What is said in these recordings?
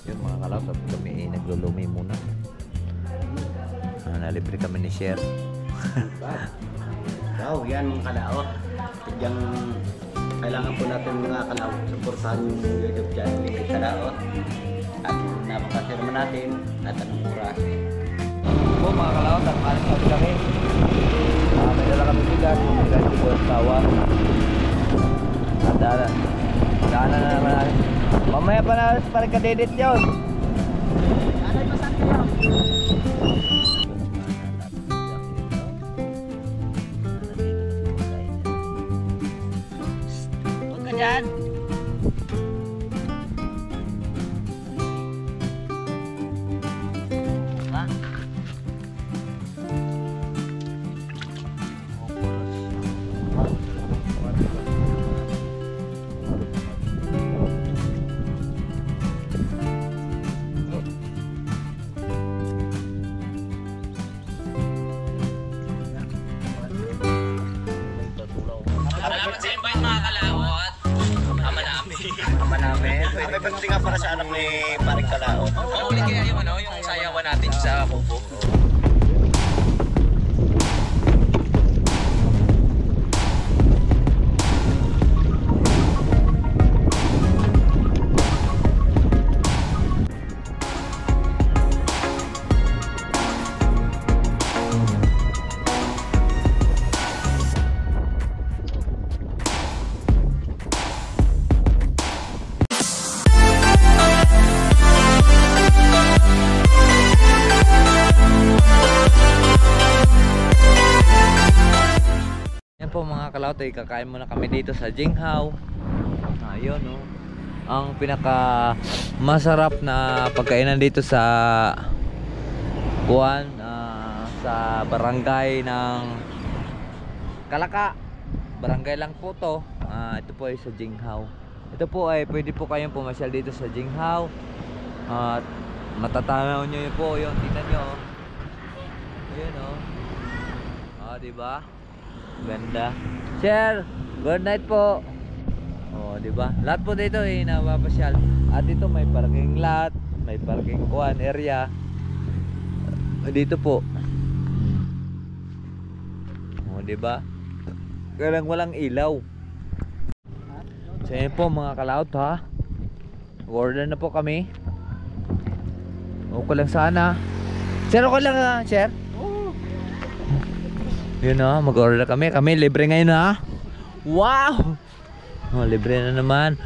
Yun mga kalaw, kami naglulumi muna. Nalibre kami ni Sher. Wow, yan mga kalaot. Yung kailangan po natin mga kalaot, supportahan yung YouTube channel ni Kalaot. At napakasirma natin at anong oras. Po mga kalaot, at maling kami. May dala kami bigas, may dala ko ang tawa. At daanan na naman natin. Mamaya pa na parang kadedit yun. Ano yung masabi yun? Huwag ka dyan. Salamat sa invite mga kalawot. Ama namin. Ama namin. May pagdating nga para sa anak ni Paring Kalaot. Uli kaya yung yung sayawan natin sa kubo. Mga kalawot ay kakain muna kami dito sa Jinghao. Ayun no. Ang pinaka masarap na pagkainan dito sa Kuan sa barangay ng Kalaka. Barangay lang po to. Ito po ay sa Jinghao. Ito po ay pwede po kayong pumasyal dito sa Jinghao. At matatanaw nyo yun po yung tingnan nyo. Ayun oh. Diba? Ganda. Sir, good night po. Di ba? Lahat po dito napapasyal. At dito may parking lot, may parking kuan area. Dito po. Di ba? Walang ilaw. So yun po mga kalaot ha. Order na po kami. Okay lang sana. Sir, okay lang ha, sir? Yun o, mag-order kami. Kami libre ngayon ha. Wow! Libre na naman.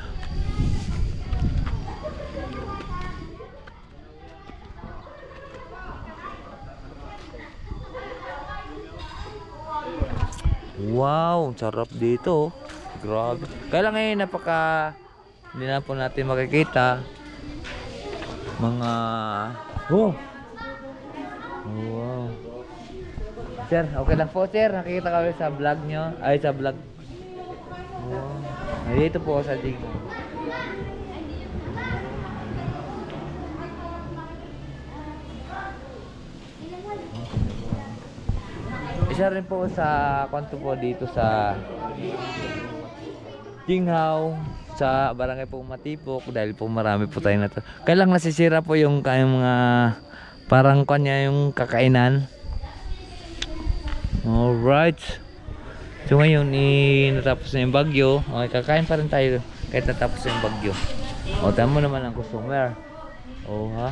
Wow, sarap dito. Grabe. Kaya lang ngayon hindi na po natin makikita mga wow. Sir, okay lang po sir. Nakikita kami sa vlog nyo. Ay, sa vlog. Dito po sa Jinghao. Isa rin po sa kwanto po dito sa Jinghao, sa barangay po Matipok, dahil po marami po tayong kaya lang nasisira po yung kayong mga parang kanya yung kakainan. Alright. So ngayon natapos na yung bagyo. Okay, kakain pa rin tayo kahit natapos na yung bagyo. Tama naman ang customer. Ha?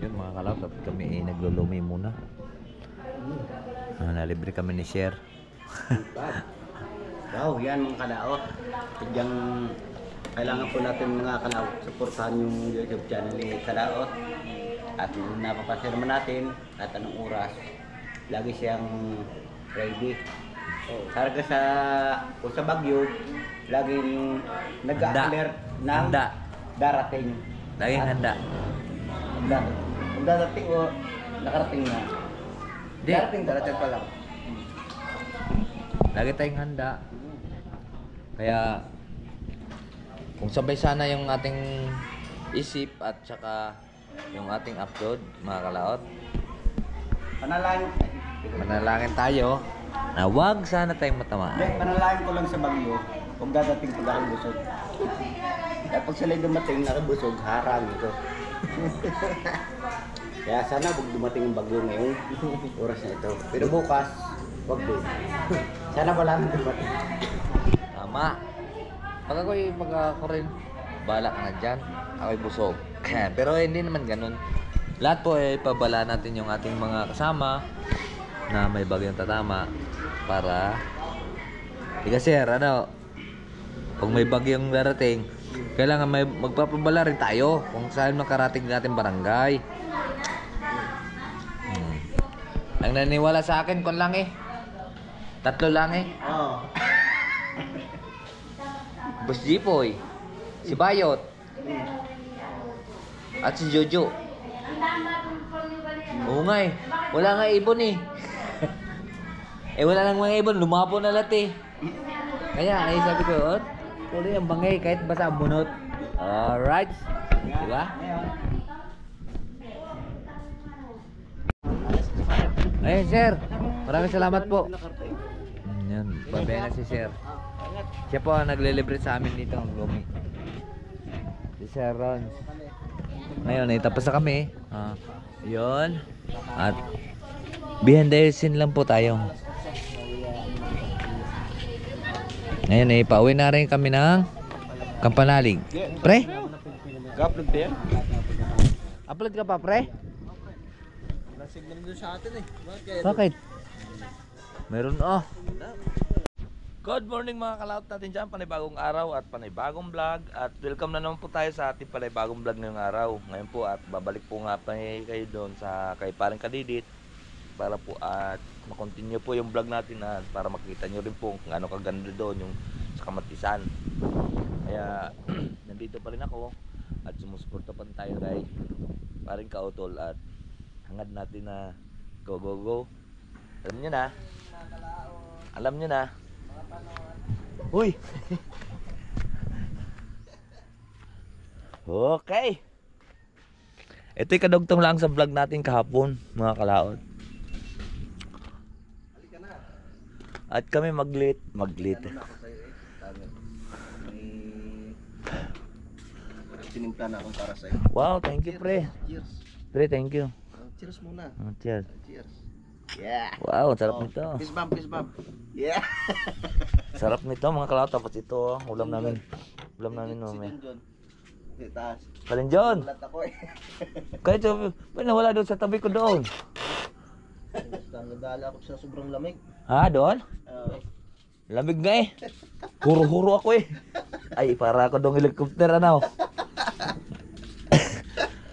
Yun mga kalap, kami naglulumi muna. Nalibre kami ni Sher. Wow, yan mga kalaot. Yung kailangan po natin mga kalaot, supportahan yung YouTube channel ni Kalaot. At napapasirma natin at anong oras lagi siyang ready. Karga sa bagyo laging nag-alert ng darating. Laging handa. Kung darating o nakarating na. Darating pa lang. Lagi tayong handa. Kaya kung sabay sana yung ating isip at saka yung ating upload mga kalaot, manalangin tayo na wag sana tayong matamaan. Panalangin ko lang sa bagyo kung dadating pag-alusot. Pag sila dumating, nakabusog, harang ito. Kaya sana huwag dumating yung bagyo ngayong oras na ito. Pero bukas, huwag din. Sana wala nang dumating. Tama. Pag ako rin, bala ka na dyan. Ako'y busog. Pero hindi naman ganun. Lahat po ay pabala natin yung ating mga kasama na may bagyong tatama para kasi ano, pag may bagyong darating, kailangan may magpapabala rin tayo kung saan makarating natin barangay. Ang naniwala sa akin kon lang eh. 3 lang eh. Oo. Boss Jipoy, si Bayot, at si Jojo. Oo nga eh. Wala nga ibon eh. Wala nang mga ibon. Lumapo na lahat eh. Kaya ay sabi ko, tuloy ang bangay kahit basa ang bunot. Alright. Diba? Ayun sir. Maraming salamat po. Yan. Babay na si sir. Siya po ang naglilibre sa amin dito ang lumi. Si Sir Ron. Ngayon, tapos na kami. Yun. At behind the scene lang po tayo. Ngayon, pauwi na rin kami ng Kampanalig. Pre? Ka-upload ba yan? Upload ka pa, pre? Nasig naman doon sa atin eh. Bakit? Meron Good morning mga kalaot natin dyan, panibagong araw at panibagong vlog. At welcome na naman po tayo sa ating panibagong vlog ngayong araw. Ngayon po at babalik po nga pa kayo doon sa kay Paring Kadidit para po at makontinue po yung vlog natin at para makita nyo rin po kung ano kaganda doon yung sa Kamatisan. Kaya nandito pa rin ako at sumusuporta pa tayo kay Paring Kautol at hangad natin na go go go. Alam nyo na. Alam nyo na. Uy. Okay. Ito'y kadugtong lang sa vlog natin kahapon, mga kalaot. At kami maglit. Tinimpla na akong para sa'yo. Wow, thank you pre. Cheers. Pre, thank you. Cheers muna. Cheers. Cheers. Yeah. Wow, sarap nito. Peace bump. Yeah. Sarap nito mga kalaot. Tapos ito, ulam namin. Ulam namin mamaya. Taas. Kalinjon. Ulat ako eh. Kahit nawala doon sa tabi ko doon. Nadala ako sa sobrang lamig. Ha, doon? Lamig nga eh. Huro-huro ako eh. Ay, para ako dong helicopter ano.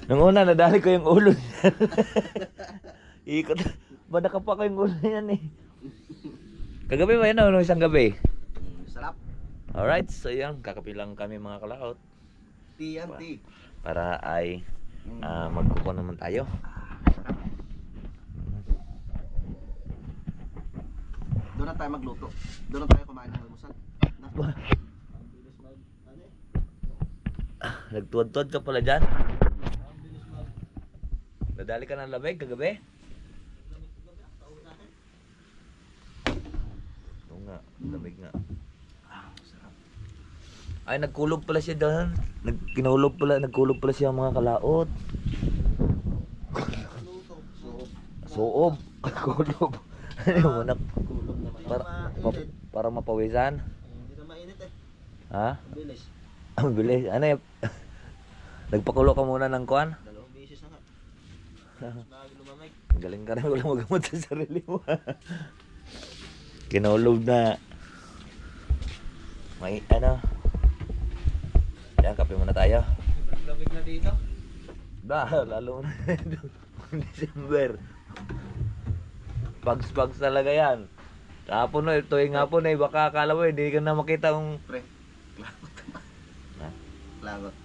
Nung una, nadali ko yung ulo. Ikot. Badaka pa ko yung ulo yan eh. Kagabi ba yun o? Isang gabi? Sarap. Alright, so yan. Kakapilang kami mga kalaot. Tea yan, tea. Para ay magkuko naman tayo. Doon na tayo magluto. Doon na tayo kumain ng almusal. Nagtuwad-tuwad ka pala dyan? Nadali ka ng lamig kagabi? Oo nga, lamig nga. Ay, nagkulog pala siya doon. Nagkulog pala siya mga kalaot. Suob. Kulog. Ano mo na? Para mapawisan. Hindi na mainit eh. Ha? Bilis. Ang bilis. Ano eh? Nagpakulo ka muna ng kuwan? 2 beses na nga. Mas lumamig. Galing ka rin, walang magamot sa sarili mo. Kinulog na. May ano. Yan, kape muna tayo. Lamig na dito. Lalo na. December. Bugs talaga yan. Hapon na, tuwing hapon na, baka akala mo, hindi ka na makita kung... Pre, lagot naman. Ha? Lagot.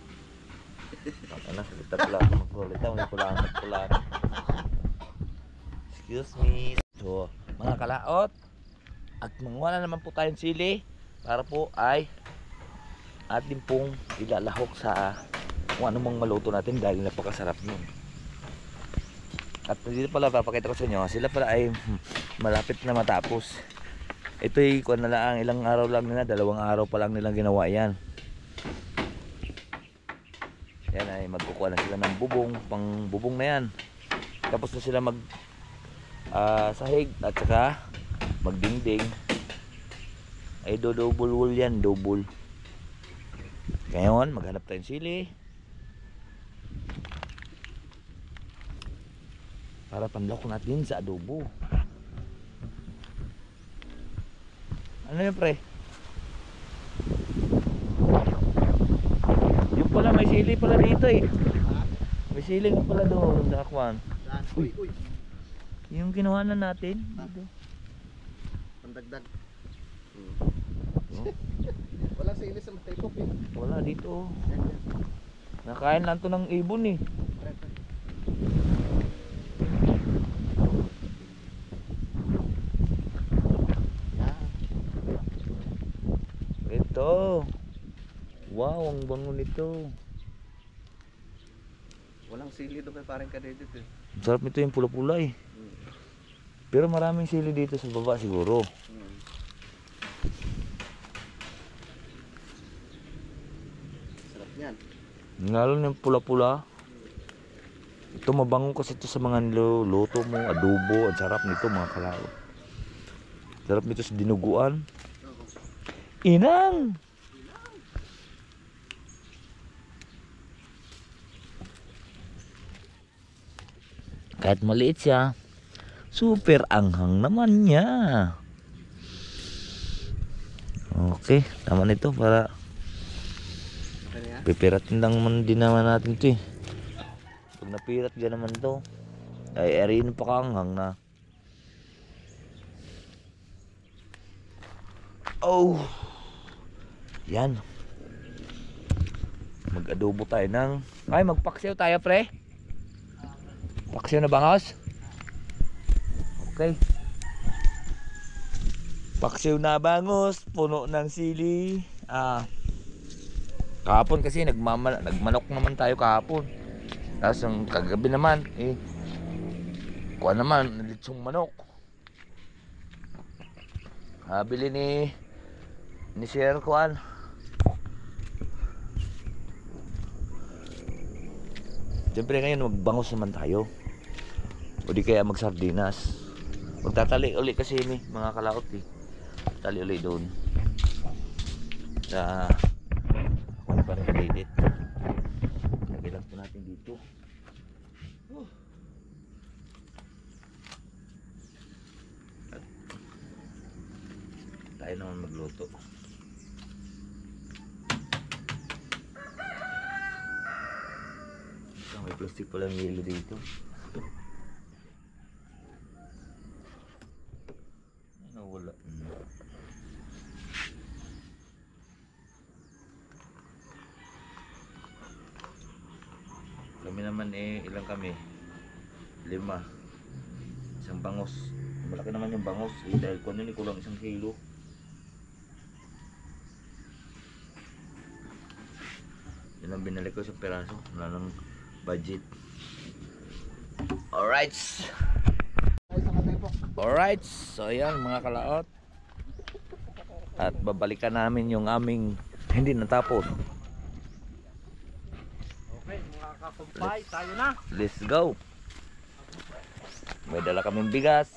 Ano, salita pala ako magkulit. May pulangat. Excuse me. So, mga kalaot, at mangwala naman po tayong sili para po ay atin pong ilalahok sa kung ano mang maluto natin dahil napakasarap nun. At dito pala, papakita ko sa inyo, sila pala ay malapit na matapos. Ito'y kuwan na lang, ilang araw lang nila, 2 araw pa lang nilang ginawa yan. yan ay magkukuha na sila ng bubong, pang bubong na yan. Tapos na sila mag sahig at saka magdingding. Ay double wool yan, double. Ngayon maghanap tayong sili para panlok natin sa adobo. Ano yun, pre? Yung pala may sili pala dito eh. May sili nga pala doon sa akwan. Uy. Yung kinuha na natin dito. Pandagdag. Oh, Walang sili sa matipok eh. wala dito. Nakain lang to ng ibon eh. Ito. Wow, ang bango nito. Walang sili doon kay parang kadedit eh. Sarap nito yung pula-pula eh. Pero maraming sili dito sa baba siguro. Sarap niyan. Lalo na yung pula-pula. Ito mabango kasi ito sa mga luto mo, adobo. Ang sarap nito mga kalao. Sarap nito sa dinuguan. Inang! Kahit maliit siya, super anghang naman niya. Okay, tama nito para pipiratin lang man din naman natin ito eh. Pag napirat ka naman to, ay erin pa kaanghang na. Oh! Yan. Mag-adobo tayo ng... Ay, magpaksiw tayo, pre. Paksiw na bangos? Okay. Paksiw na bangos, puno ng sili. Kahapon kasi nagmanok naman tayo kahapon. Tapos yung kagabi naman, kuha naman, litsong manok. Bili ni Sir Kuan. Siyempre ngayon magbangos naman tayo. O di kaya magsardinas. Magtatali uli kasi ni mga kalaot eh. Tali uli doon. Sa kung parang kadidit. Nagilang po natin dito. Tayo naman magluto. May plastic pala ng yelo dito. Wala. Kami naman ilang kami? 5. Isang bangos. Malaki naman yung bangos. Dahil kung yun kulang 1 kilo. Yun ang binalik ko sa peraso. Wala nang budget. Alright. Alright. So ayan mga kalaot. At babalikan namin yung aming hindi natapos. Okay, mga kakumpay, tayo na. Let's go. May dala kaming bigas.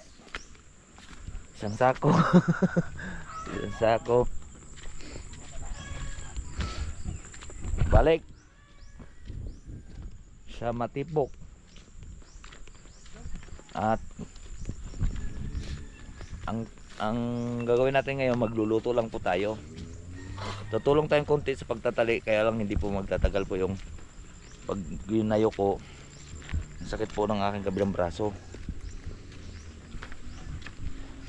Isang sako. Isang sako. Balik sa Matipok. At ang gagawin natin ngayon, magluluto lang po tayo. Tutulong tayong konti sa pagtatali, kaya lang hindi po magtatagal po yung pag ginayo ko. Sakit po ng aking kabilang braso.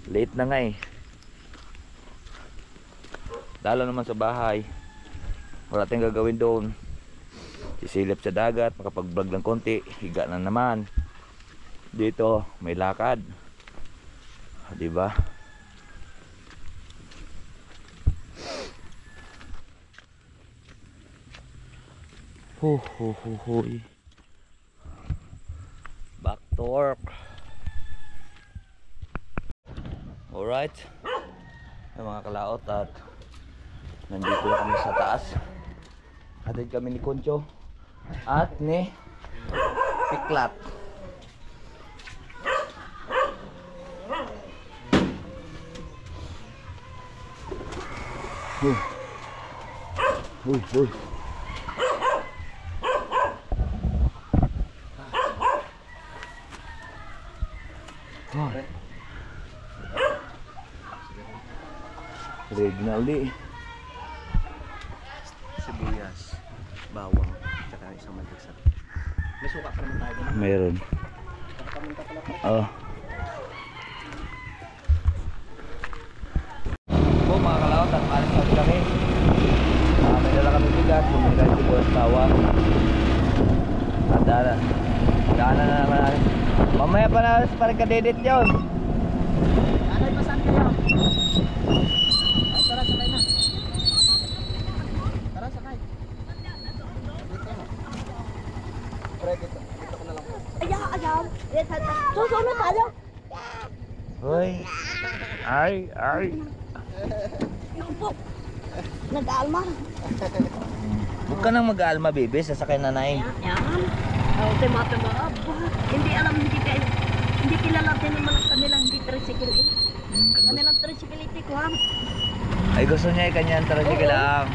Late na nga eh. Lalo naman sa bahay. Wala tayong gagawin doon. Sisilip sa dagat, makapag-vlog ng konti, higa na naman. Dito may lakad. 'Di ba? Back to work. Alright. Mga kalaot, at nandito na kami sa taas. Hatid kami ni Concho. at ni Piklat. Uy. Ready na uli. Sibuyas, bawang, tsaka isang mantika. May suka pa naman tayo doon. Meron. Nakapamunta pala po. Oh. Po mga kalawat, at maling sabi kami. May dala kami bigat, bumili kayo si Boss Bawang. At daanan na naman natin. Mamaya pa na parang kadedit yun. Anay pa saan kayo? Ay, tara, sakay na. Tara, sakay. Dito. Pre, dito ko na lang po. Ayaw. Susunod tayo. Hoy. Ay. Yung po. Nag-alma. Huwag ka nang mag-aalma, baby. Sasakay na nain. Yan. Oh, tema-tema. Hindi alam, hindi kilala din naman ang kanilang hindi tricycle eh. Kanilang tricycle ito ko ha. Ay, gusto niya kanyang tricycle lang.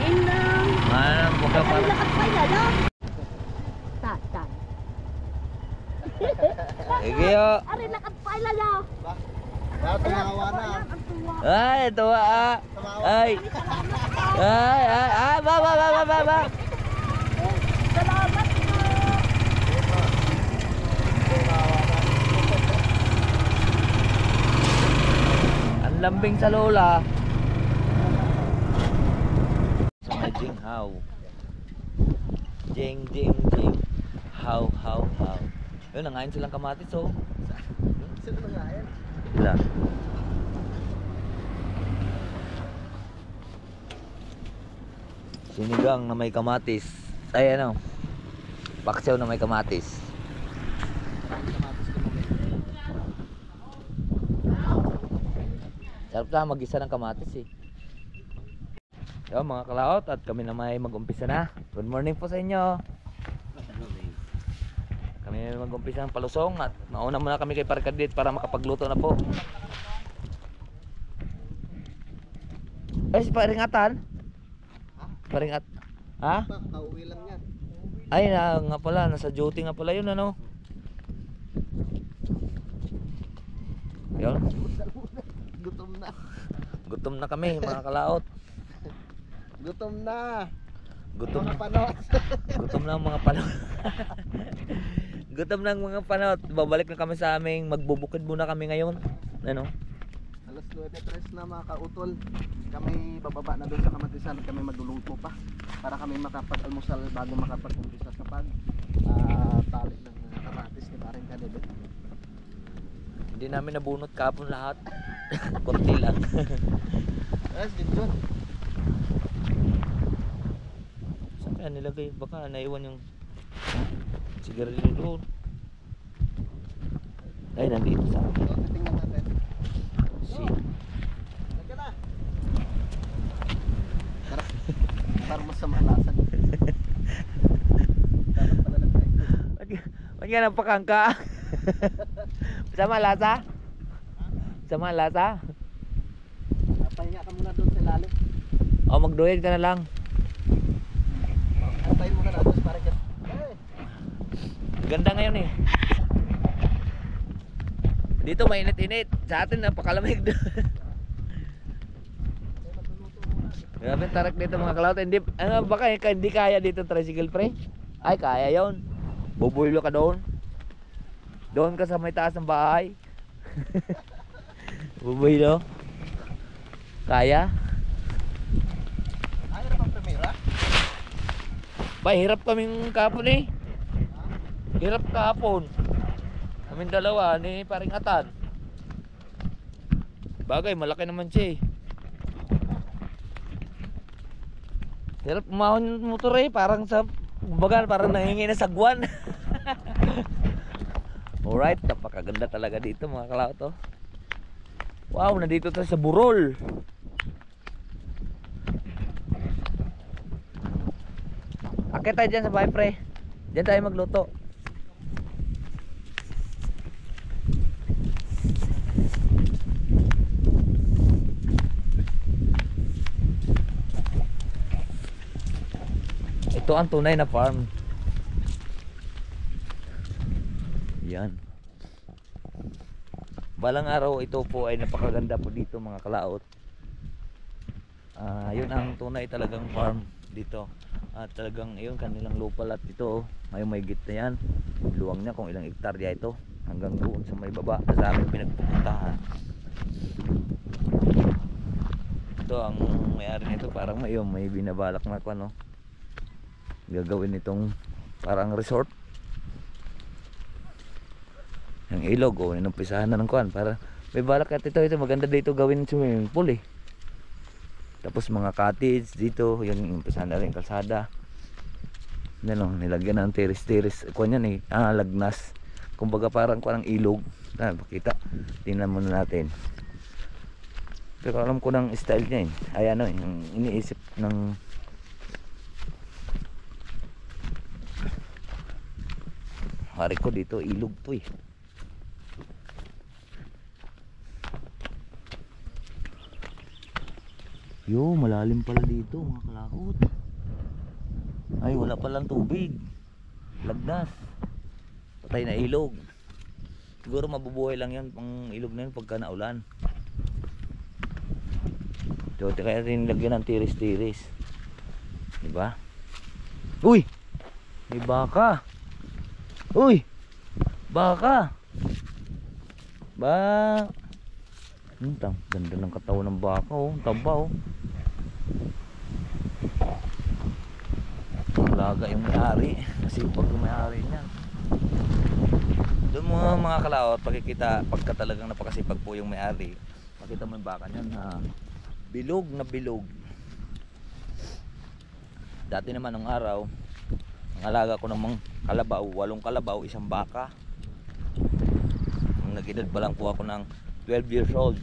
Inang. Man, huwag ka Ay, parang... lakat pa yan ha. Tatan. Sige, yo. Ari, lakat pa yan ha. Tumawa na. Ay, tuwa. Ay. Ba. Salamat po. Ang lambing sa lola. Sa may jinghaw. Jing. How. Yun, nangain silang kamatis, oh. Sino na nga yan? Sila. Sinigang na may kamatis. Ay, ano? Paksiw na may kamatis. Sarap lang mag-isa ng kamatis eh. Yo mga kalaot, at kami na may mag-umpisa na. Good morning po sa inyo. Kami may mag-umpisa ng palusong at mauna muna kami kay Parkadit para makapagluto na po. Eh si Paringatan? Paringat. Ha? Pauwi lang yan. Ay nga pala, nasa duty nga pala yun ano. Yun. Gutom na kami mga kalaot. Gutom na. Gutom Mga na. panot. Gutom na ang mga panot. Gutom na ang mga panot. Babalik na kami sa aming magbubukid muna kami ngayon. Ano? Alas 9:03 na mga kautol. Kami bababa na doon sa kamatisan at kami magluluto pa para kami makapag-almusal bago makapag-umpisa sa tali ng kamatis ni Paring Kadede. Hindi namin nabunot kapon lahat. Kunti lang. Yes, din John. Saan kaya nilagay? Baka naiwan yung sigarilyo doon. Ay, nandito sa akin. So, titingnan natin. Si. Teka na. Para masama lasan. Dapat pala lang tayo. Wag yan ang pakangka. Sama lasa? Sama lasa? Pahinga ka muna doon sa ilalim. O magduhid ka na lang. Antayin mo ka na doon para ka. Ganda ngayon eh. Dito mainit-init. Sa atin napakalamig doon. Grabe ang tarak dito mga kalawat. Hindi, ano baka hindi kaya dito tricycle pre? Ay kaya yon. Bubuylo ka doon. Doon ka sa may taas ng bahay. Bubuylo. Kaya? Ayaw na bang primera? Ba, hirap kaming kapon eh. Hirap kahapon. Kaming dalawa ni Paringatan. Bagay, malaki naman siya eh. Hirap umahon yung motor eh. Parang sa, kumbaga, parang nangingi na sagwan. Alright, napakaganda talaga dito mga kalawat oh. Wow, nandito tayo sa Burol. Akit tayo dyan sa bahay pre. Diyan tayo magluto. Ito ang tunay na farm. Yan. Balang araw ito po ay napakaganda po dito mga kalaot. Yun ang tunay talagang farm dito. At talagang yun kanilang lupa lahat dito. Ngayon may gitna yan. Luwang niya kung ilang hektarya ito. Hanggang doon sa may baba sa aming pinagpupuntahan. Ito ang may-ari nito, parang may binabalak na ko, ano, gagawin itong parang resort. Yung ilog o inumpisahan na ng kuan para may balak at ito maganda dito gawin swimming pool eh. Tapos mga cottage dito, yung umpisahan na rin kalsada. Ano, nilagyan ng tiris-tiris kuan yan eh, lagnas. Kumbaga parang kuan ilog. Pakita. Tingnan muna natin. Pero alam ko ng style niya eh. Ay ano, yung iniisip ng hari ko dito, ilog to eh. Yo, malalim pala dito mga kalahot. Ay, wala palang tubig. Lagnas. Patay na ilog. Siguro mabubuhay lang yan pang ilog na yun pagka naulan. So, kaya rin lagyan ng tiris-tiris. Diba? Uy! May baka! Uy! Baka! Ganda ng katawan ng baka oh. Taba oh. Alaga yung may-ari. Kasi pag yung may-ari niya, doon mga kalaot, pagkikita pagka talagang napakasipag po yung may-ari, makita mo yung baka niyan na bilog na bilog. Dati naman nung araw, ang alaga ko ng mga kalabaw, 8 kalabaw, 1 baka. Nung nag-edad pa lang po ako ng 12 years old.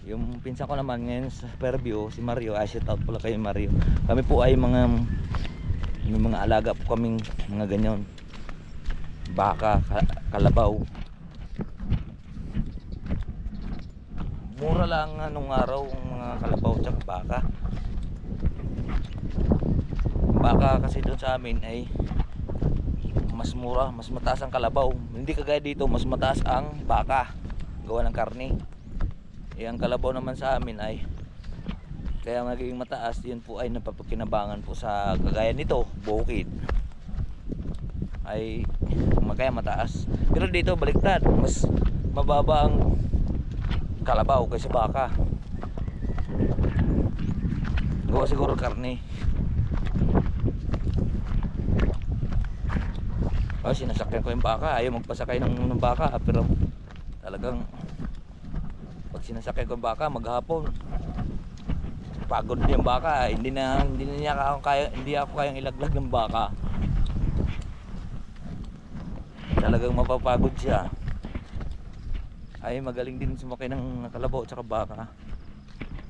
Yung pinsan ko naman ngayon sa Fairview, si Mario, shout out pala kay Mario. Kami po ay may mga alaga po kaming mga ganyan. Baka, kalabaw. Mura lang nung araw ang mga kalabaw at baka. Baka kasi doon sa amin ay mas mura, mas mataas ang kalabaw. Hindi kagaya dito, mas mataas ang baka. Gawa ng karne. Ang kalabaw naman sa amin ay kaya naging mataas, yun po ay napapakinabangan po sa kagaya nito, bukid ay kaya mataas. Pero dito baliktad, mas mababa ang kalabaw kaysa baka. Gawa siguro karne. Sinasakyan ko yung baka, ayaw magpasakay ng baka, pero talagang pag sinasakyan ko yung baka maghapon pagod yung baka, hindi ako kayang ilaglag ng baka. Talagang mapapagod siya. Ay magaling din sumakay ng kalabaw at saka baka,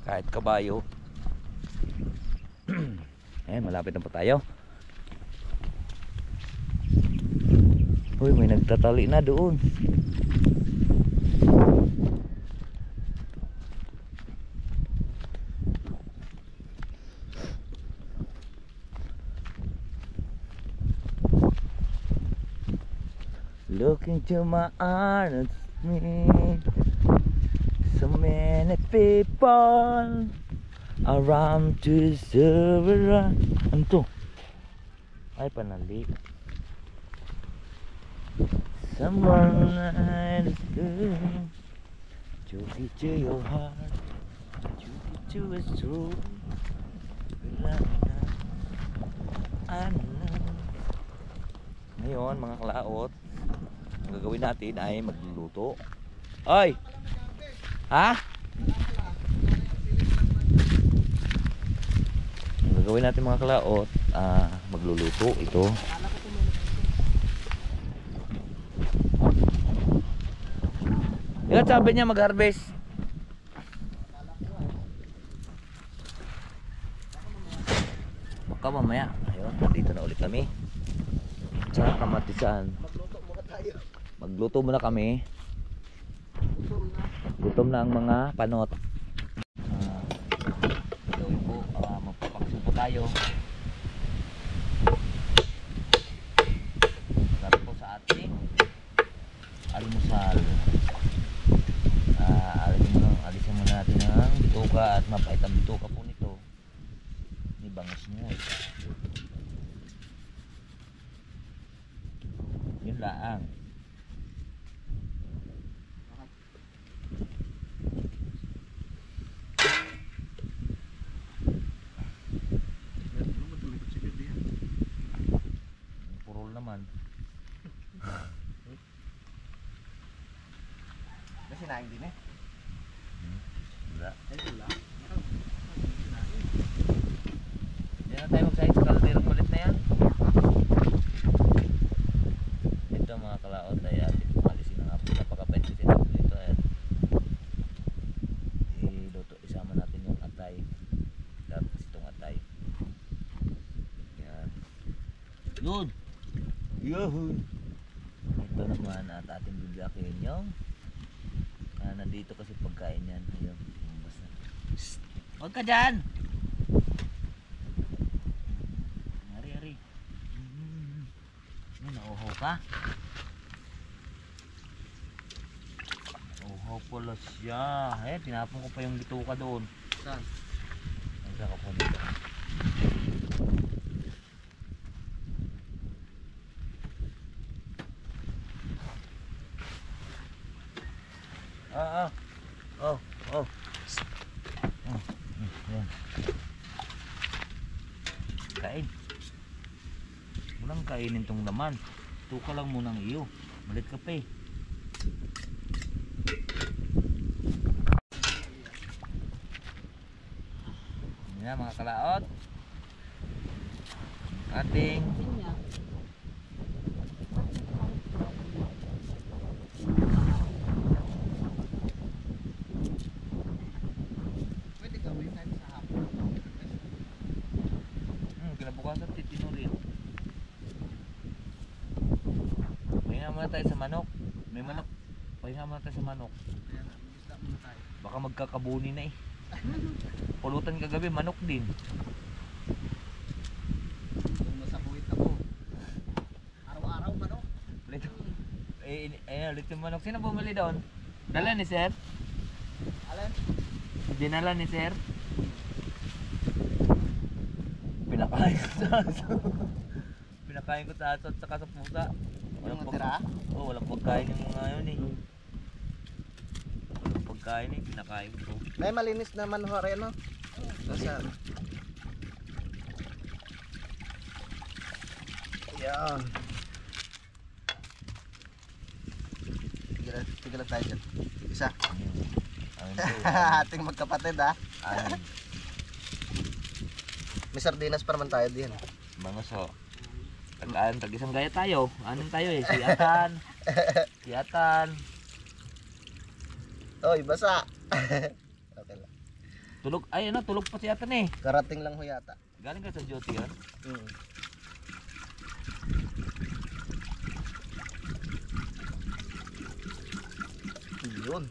kahit kabayo. Malapit na po tayo. Uy, may nagtatali na doon. Look into my eyes, me. So many people around to serve. Ano to? Ay, panali. Someone is good. Took it to your heart, took it to a soul. Ngayon mga kalaot, ang gagawin natin ay magluluto. Oy! Ha? Ang gagawin natin mga kalaot, magluluto ito. Ilan sabi niya mag-harvest? ka mamaya. Ayun, nandito na ulit kami sa Kamatisan. Magluto muna tayo. Magluto muna kami. Gutom na ang mga panot. Gawin po, magpapakso po tayo. Para po sa ating almusal. Alisin muna natin ang bituka at mapait ang bituka po nito. Ni bangus mo. Yun lang. Purol naman. Kasi naing din eh. Wala. Ay, wala. Hindi na tayo magsahit sa kalderong malit na yan. Ito mga kalaot ay ating pumalisin na nga po. Napakapait kasi na po dito. Iluto, isama natin yung atay. Tapos itong atay. Yan. Yun! Yahoo! Ito naman at ating bibiyakin yung nandito kasi pagkain yan. Ayun. Basta. Huwag ka dyan! Ari. Nauhaw ka? Nauhaw pala siya. Tinapon ko pa yung bituka doon. Saan? Nagka ko po dito. Oh. Yan. Kain. Walang kainin tong laman. Tuka lang munang iyo. Malit ka pa eh. Yan mga kalaot. Ating Pwede gawin tayo sa hapon. kinabukasan titinurin. Pahinga muna tayo sa manok. May manok. Pahinga muna tayo sa manok. Ayan, isda muna tayo. Baka magkakabuni na eh. Pulutan kagabi, manok din. Kung nasa buwit ako. Araw-araw manok. Ulit. Ulit yung manok. Sino bumili doon? Dala ni sir? Alin? Dinala ni sir? Pinakain ko sa aso. Pinakain ko sa aso at saka sa pusa. Yung natira? Oo, walang pagkain yung mga yun eh. Walang pagkain eh, pinakain ko. May malinis naman ho rin, no? Saan? Ayan. Tigilan tayo dyan. Isa. Ayun po. Ating magkapatid, ha? Ayun. May sardinas pa naman tayo din. Mga so. Tag-isang gaya tayo. Anong tayo eh? Siatan. Siatan. Oy, basa. Okay lang. Tulog. Ay ano, tulog pa siatan eh. Karating lang ho yata. Galing ka sa duty yun? Yun.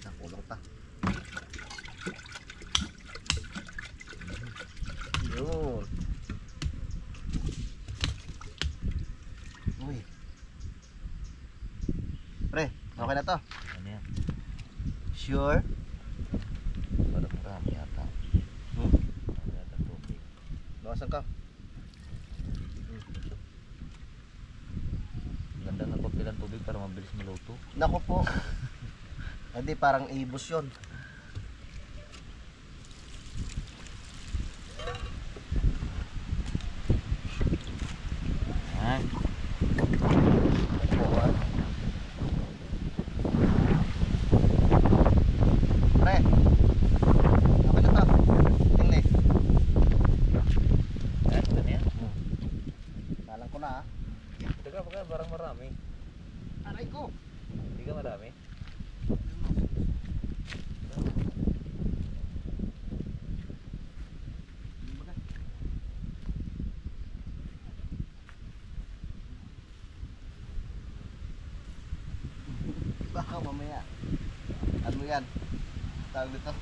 Nakulong pa. Yun. Uy. Pre, okay na to. Ano yan? Sure? Parang marami yata. Marami yata tubig. Bawasan ka. Ganda ng pagpilang tubig para mabilis maluto. Naku po. Hindi, parang ibos yun. Yan. Pre, okay na to. Tingnan eh. Ito na yan. Kalang ko na, ha. Teka, parang marami. Aray ko. Hindi ka marami? Ano, mamaya. Ano yan? Tawag dito?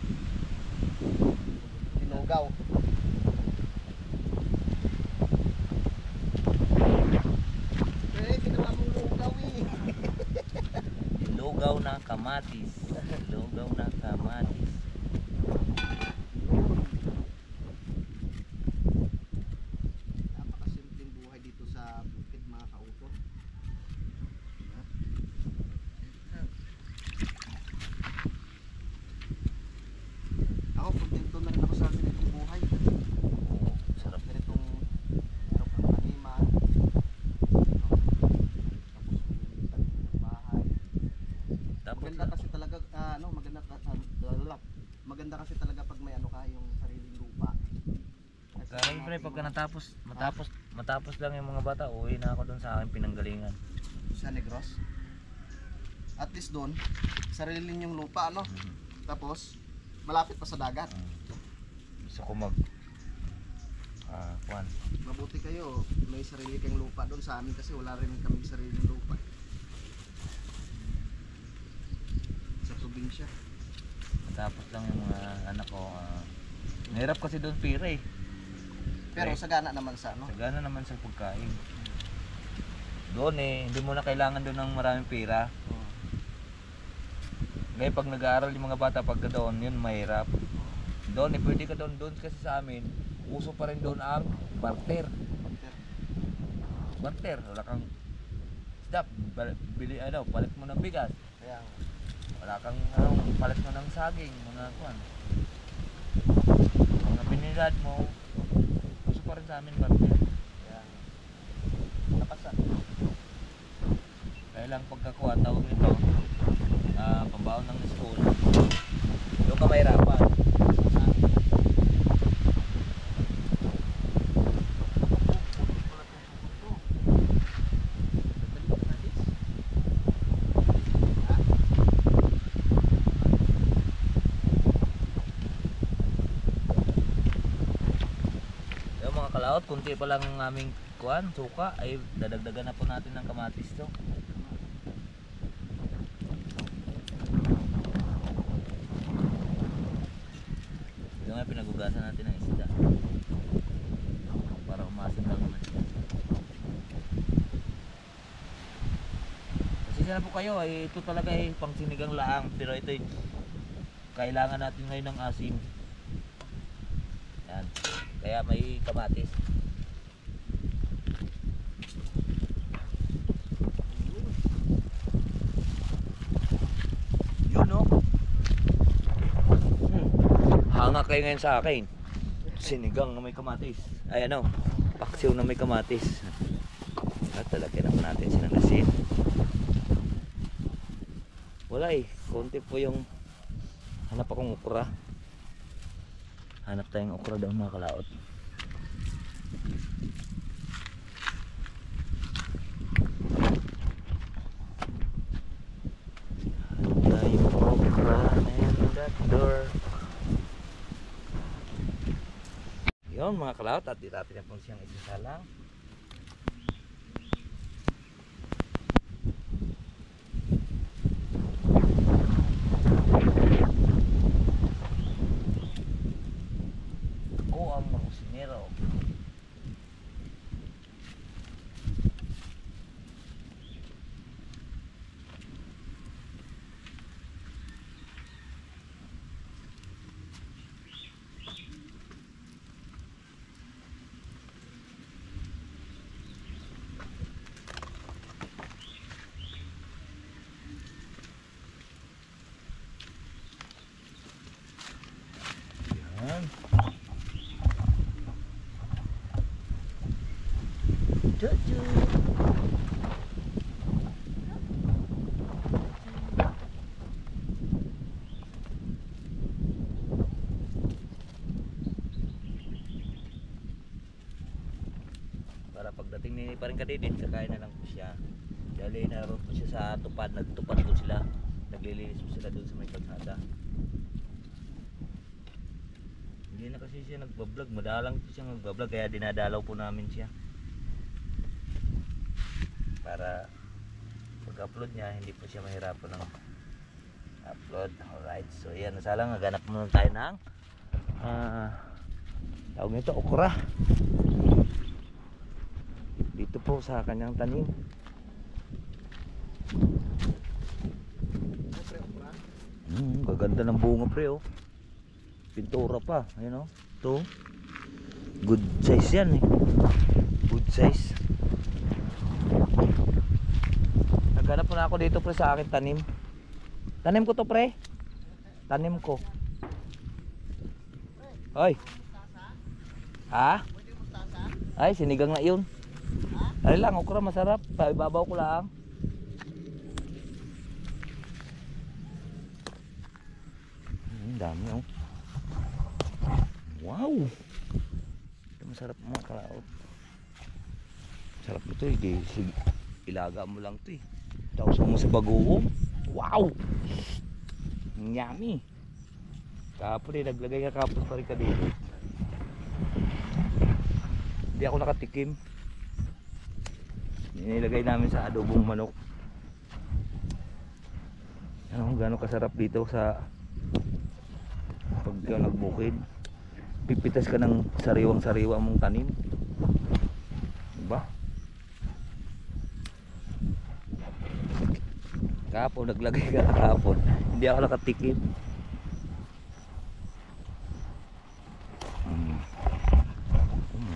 Tinugaw. Ginawa mong lugaw eh. Lugaw na kamatis. Lugaw na kamatis. Napakasimpleng buhay dito sa bukid mga kauto. Ako, kontento na rin ako sa ganitong buhay. Sarap. Ganitong pangtaniman. Tapos yung bahay. Tapos Maganda kasi talaga, maganda kasi talaga pag may ano ka, yung sariling lupa. Kasi Kaya pre, pagka matapos lang yung mga bata, uwi na ako doon sa aking pinanggalingan. sa Negros. At least doon, sarili yung lupa, ano? Tapos, malapit pa sa dagat. Gusto ko kuwan. Mabuti kayo, may sarili kang lupa doon. Sa amin kasi wala rin kaming sariling lupa. Sa probinsya. Matapos lang yung mga anak ko. Nahirap kasi doon pira eh. Pero sagana naman sa ano. Sagana naman sa pagkain. Doon eh, hindi mo na kailangan doon ng maraming pira. Ngayon pag nag-aaral yung mga bata pagka doon, yun mahirap. Doon eh, pwede ka doon kasi sa amin, uso pa rin doon ang barter. Barter, wala kang stop, palit mo ng bigas. Kaya, Wala kang palit mo ng saging, mga kuan. Mga binilad mo, uso pa rin sa amin barter. kaya, napasan. Kaya lang pagkakuha, tawag nito, pambaon ng school, doon ka mahirapan. Yung mga kalaot, kunti pa lang ang aming kuan, suka, ay dadagdagan na po natin ng kamatis to. Yung nga pinagugasan natin ng isda para umasin lang naman siya. Kasi sana po kayo ay ito talaga ay pang sinigang laang, pero ito ay kailangan natin ngayon ng asim. Yan. Kaya may kamatis. Yun no. Hanga kayo ngayon sa akin. Sinigang na may kamatis. Ay ano, paksiw na may kamatis. At talagyan naman natin sinalasin. Wala eh, konti po yung hanap akong okra. Hanap tayong okra daw mga kalaot. Hanap tayong okra and that door. Yun mga kalaot, at dito natin po siyang isasalang. Ako ang makusinero. Yan. Jojo. Para pagdating ni Paring Kadidit, kakain na lang po siya. Dahil naroon po siya sa tupad, nagtupad po sila. Naglilinis po sila doon sa may kalsada. Hindi na kasi siya nagbablog, madalang po siya nagbablog, kaya dinadalaw po namin siya. Para pag-upload niya, hindi po siya mahirapan ng Upload. Alright. So yan, nasalang naganap muna tayo ng tawag nito, okra. Dito po sa kanyang tanim. Gaganda ng bunga pre oh. Pintura pa, ayun oh. Ito. Good size yan eh. Good size. Naghanap na ako dito pre sa akin tanim. Tanim ko to pre. Tanim ko. Hoy. Ha? Ay, sinigang na yun. Ay lang, okra masarap. Ibabaw ko lang. Dami oh. Wow. Ito masarap mga kalaot. Sarap ito eh. Ilaga mo lang ito eh. Tapos mo sa bagoong. Wow. Yummy. Kapon eh. Naglagay ka kapon pa rin ka dito. Hindi ako nakatikim. Nilagay namin sa adobong manok. Ano gano'ng kasarap dito sa pagka nagbukid. Pipitas ka ng sariwang-sariwa mong tanim. Diba? Kapon, naglagay ka kapon. Hindi ako nakatikim.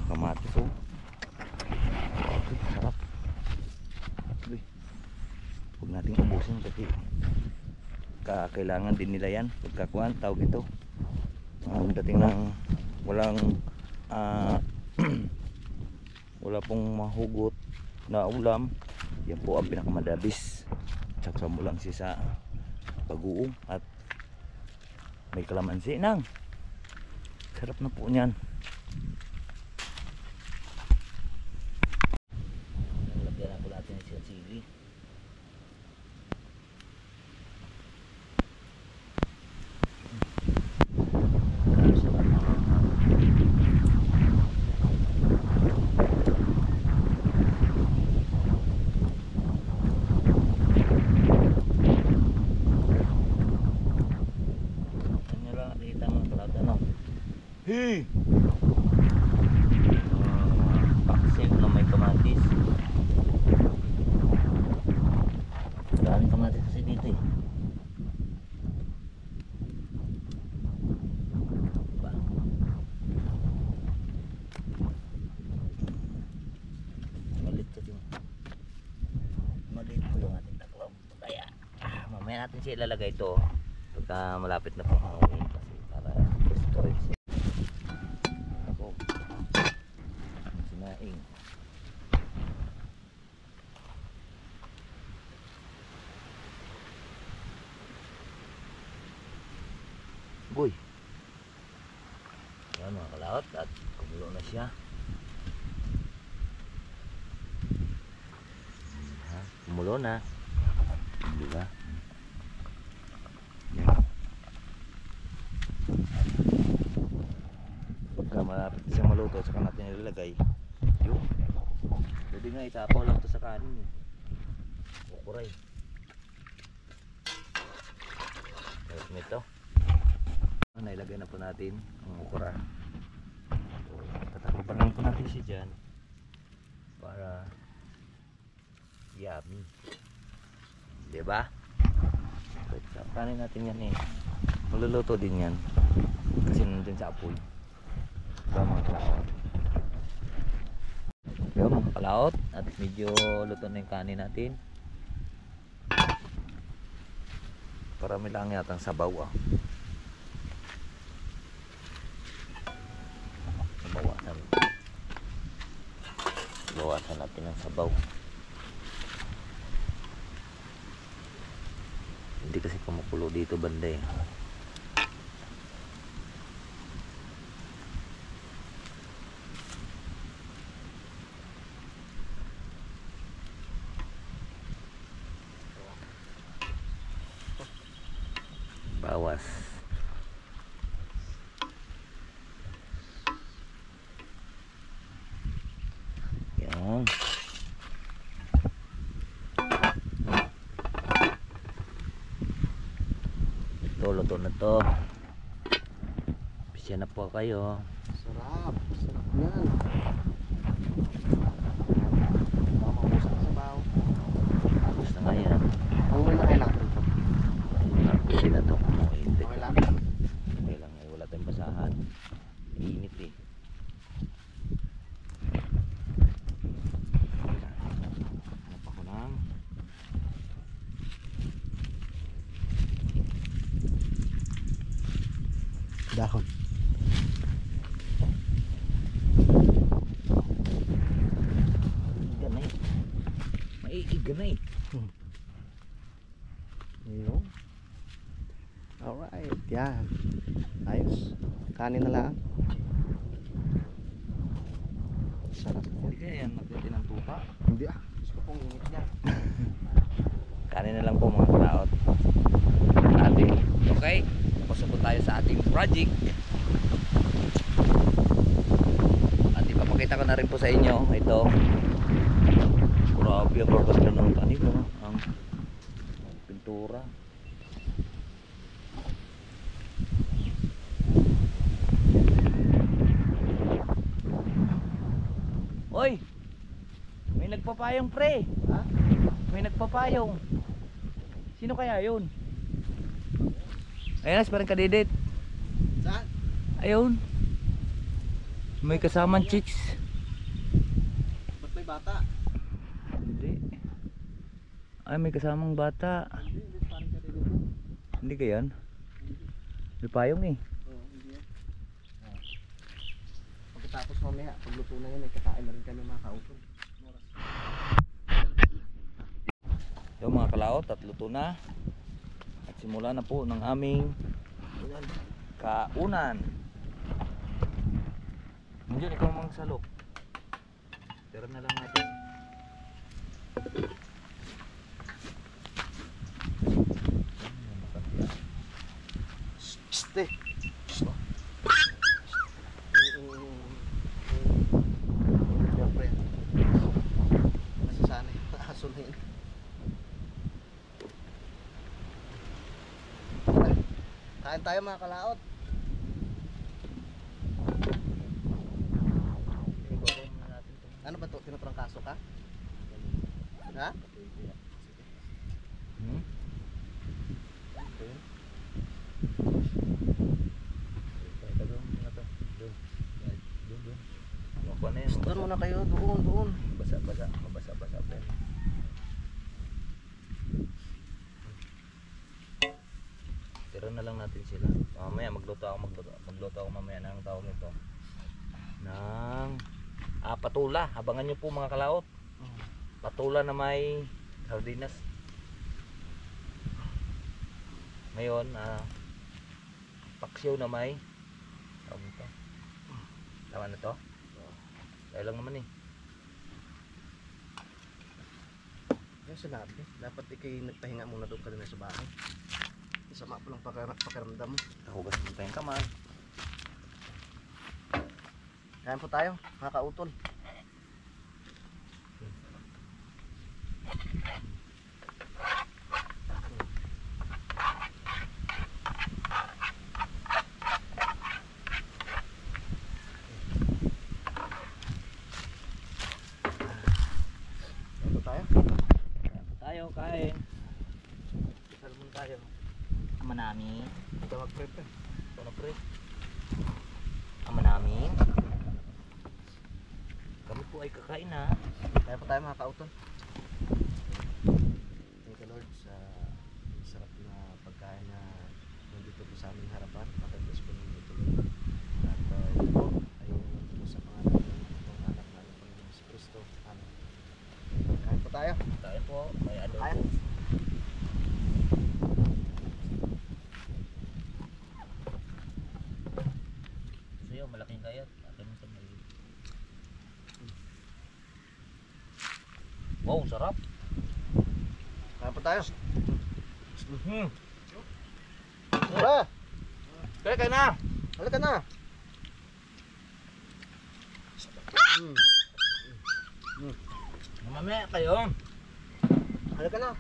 Kamatis oh. Okay, sarap. Okay. Huwag natin ubusin kasi kailangan din nila yan. Pagkakuhan, tawag ito. Dating ng walang wala pong mahugot na ulam, yan po ang pinakamadabis. Tsaka mo lang siya sa bagoong at may kalamansi nang sarap na po niyan. Lagyan na po natin siya sili. Hey! Paksiw na may kamatis. Daming kamatis kasi dito eh. Diba? Malit kasi. Malit po yung ating taklob. Kaya mamaya natin siya ilalagay ito pagka malapit na pang hangin kasi para storage siya. Boy. Yan mga kalaot at kumulo na siya. Kumulo na. Diba? Yan. Pagka malapit siya maluto, saka natin ilalagay. Yun. Pwede nga itapaw lang ito sa kanin. Ukuray. Tapos nito. Nailagay na po natin ang okra. Tatakupan lang po natin siya dyan para yummy, diba? So, kanin natin yan eh. Maluluto din yan kasi nandun sa apoy. Diba mga kalaot? Diba mga kalaot? At medyo luto na yung kanin natin. Parami lang yatang sabaw ah. Bawasan natin ang sabaw. Hindi kasi kumukulo dito banda eh. Bawas. Yan. luto na to. Pisya na po kayo. Sarap. Sarap yan. Mamamusak sa baho. Tapos na nga yan. Ang muna kayo natin ito. Pwede na to. Hindi. Okay lang. Okay lang. Wala tayong basahan. Init eh. Hanap ako ng Dahon. ganay. Maiiganay. Ayun. Alright. Yan. Ayos. Kanin na lang. Sarap Hindi yan. kaya yan magdating ng tupa. Hindi ah. Gusto ko pong init niya. Kanin na lang po mga kalaot. Ate, okay? Tapos na po tayo sa ating project. At ipapakita ko na rin po sa inyo ito. Grabe ang gaganda ng tanim, no? Ang pintura. Oy! May nagpapayong pre. Ha? May nagpapayong. Sino kaya yun? Ayun, parang kadidit. Saan? Ayun. May kasamang chicks. Ba't may bata? Hindi. Ay, may kasamang bata. Hindi. Hindi. Parang ka dito. Hindi ka yan? May payong eh. Oo. Hindi yan. Pagkatapos mamaya, pagluto na yan, may kakain na rin kami mga kautol. Yung mga kalaot at luto na. At simula na po ng aming kaunan. Nandiyan ikaw mga salok. Tira na lang natin. Ste. Siyempre. Masasanay. Aso na yun. Kain tayo mga kalaot. Ano ba to? Tinutrangkaso ka? Ha? Hmm? Doon muna kayo. Doon, doon. Basa-basa, mabasa-basa pa yan. Tira na lang natin sila. Mamaya magluto ako mamaya ng tawag nito. Ng patula. Abangan nyo po mga kalaot. Patula na may sardinas. Ngayon, paksiw na may tawag nito. Tama na to? Tayo lang naman eh. Yung sinabi, dapat ikay nagpahinga muna doon ka na sa bahay. Isama po lang pakiramdam mo. Nakugas mo tayong kamay. Kain po tayo, mga kautol. Kain po tayo. Kain. Salmon tayo. Ama namin. Ito mag-prep eh. Ito na pre. Ama namin. Kami po ay kakain na. Kain po tayo mga kautol. Thank you Lord sa sarap na pagkain na nandito po sa aming harapan. Patagas po ninyo ito Lord. At ito po ay po sa pangalan ng anak na Panginoon si Kristo. Amen. Kain po tayo. Kain po. May adobo. Kain. Sa'yo, malaking kayat. Akin mo sa maliit. Wow, sarap. Kain po tayo. Hmm. Tara! Kaya ka na. Halika na! Mamaya kayo. Halika na!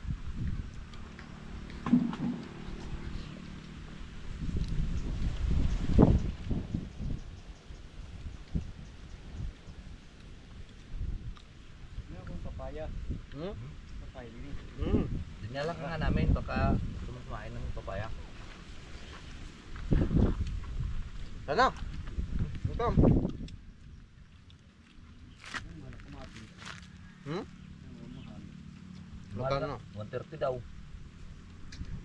Hmm? Hmm. Dinala ka nga namin, baka kumain ng papaya. Ano? Ito. Hmm? Magkano? 130 daw.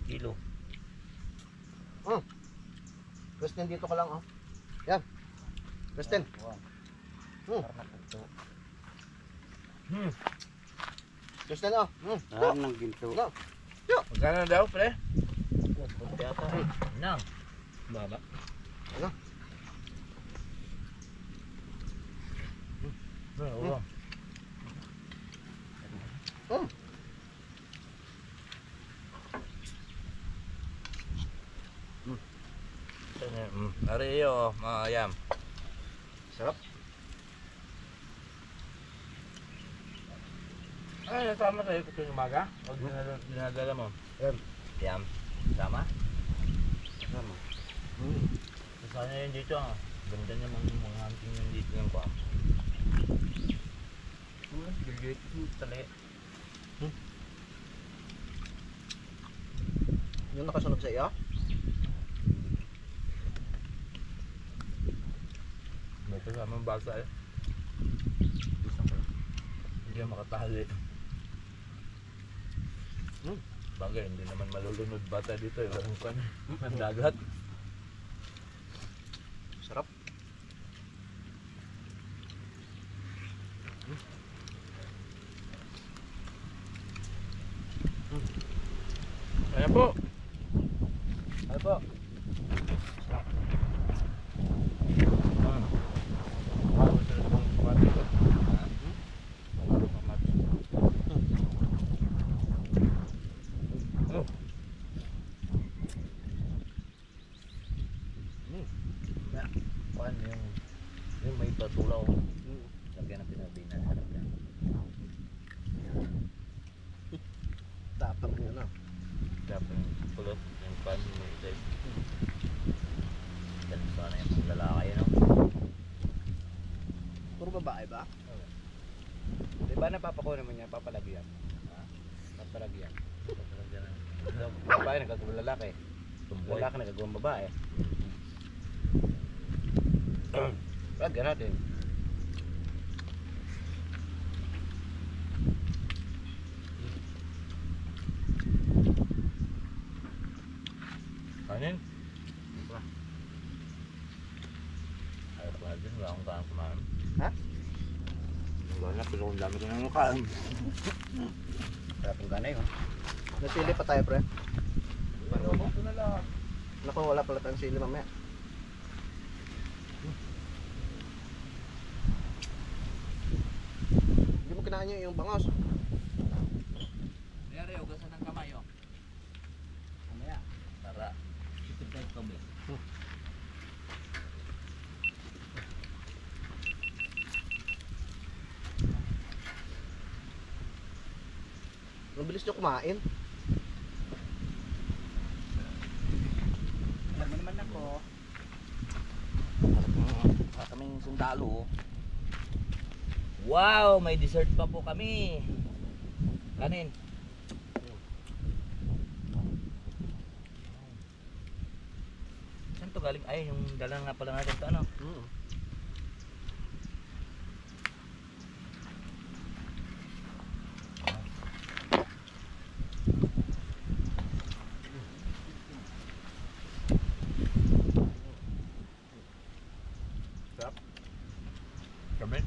Kilo. Hmm. Kristen, dito ka lang, oh. Yan. Kristen. Hmm. Kristen, oh. Hmm. Ng ginto. No. Magkano daw, pre? Nang. Baba. Ano? Oo. Hmm. Ari iyo, mayam. Sarap. Ay, nasama sa'yo ito yung umaga? O dinadala mo? Yan. Yam. Sama? Sama. Hmm. Sana yun dito ah. Ganda niya mga hunting yun dito ng kwa. Gilgit tali. Yung nakasunod sa iyo? May kasama ang basa eh. Hindi na makatali. Bagay, hindi naman malulunod bata dito eh. Walang kan. Ang dagat. Sarap. Ayan po. Ayan po. Sarap. Bago sa itong kumati ko. Bago kumati. Kuan yung may patulaw. Lagyan ng pinabina. Sarap yan. Tapang niya na. Dapat yung pulot, yung pan, yung tape. Ganun sana yung lalaki, no? Puro babae ba? Diba napapako naman niya, papalagyan? Ha? Papalagyan. Papalagyan ng Babae nagagawang lalaki. tumboy. Lalaki nagagawang babae. Lagyan natin. Kanin? Ayaw ko na din, wala akong kaan kumain. Ha? Wala na, pero kung dami ko nang kaan. Sarap ang ganay, oh. Nasili pa tayo, pre. Ito na lang. Naku, wala pala tayong sili mamaya. Hindi mo kinain niyo yung bangos. Mayari, ugasan ng kamay, oh. Mamaya. Tara. Ito tayo kami. Mabilis niyo kumain. Alam mo naman ako. Kaming sundalo, oh. Wow, may dessert pa po kami. Kanin. Saan to galing? Ay, yung dala nga pala natin to, ano? Sarap. Kami?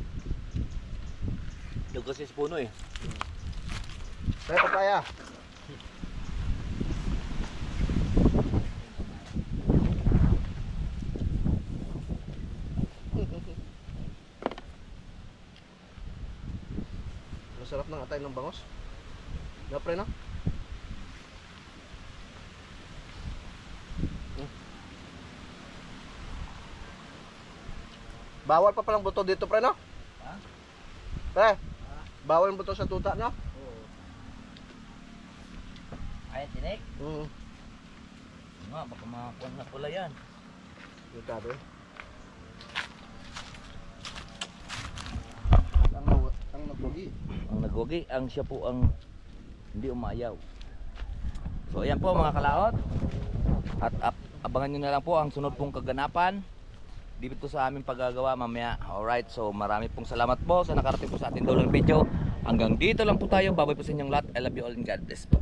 Yung kasi puno eh. Tayo papaya. Masarap ng atay ng bangos. Na pre, no? Bawal pa palang buto dito, pre, no? Ha? Pre, bawal ang buto sa tuta, no? Ay, tinik. Nga, baka makakuha na pula yan. Delikado eh. Ang nagbugi. Ang Wagi ang siya po ang hindi umayaw. So ayan po mga kalaot. At abangan nyo na lang po ang sunod pong kaganapan dito sa aming paggagawa mamaya. Alright, so marami pong salamat po sa nakarating po sa ating dulo ng video. Hanggang dito lang po tayo. Babay po sa inyong lahat. I love you all and God bless po.